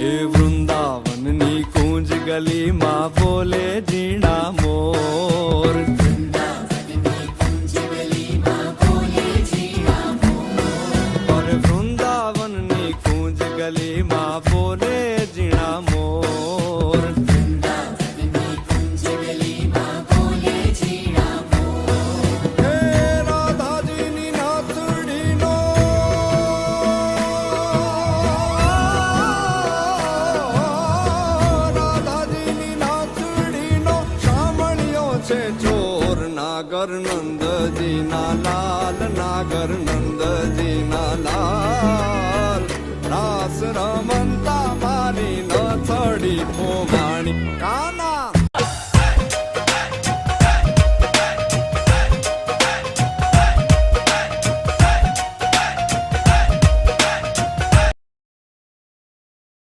એ વૃંદાવનની કુંજ ગલીમાં બોલે ઝીણા મોર. અરે વૃંદાવનની કુંજ ગલીમાં બોલે ઝીણા મોર. હે રાધાજીની નાથડીનો છે ચોર. નાગર નંદજીના લાલ, નાગર નંદજીના લાલ, રાસ રમંતા મારી નથડી પોવાણી. કાના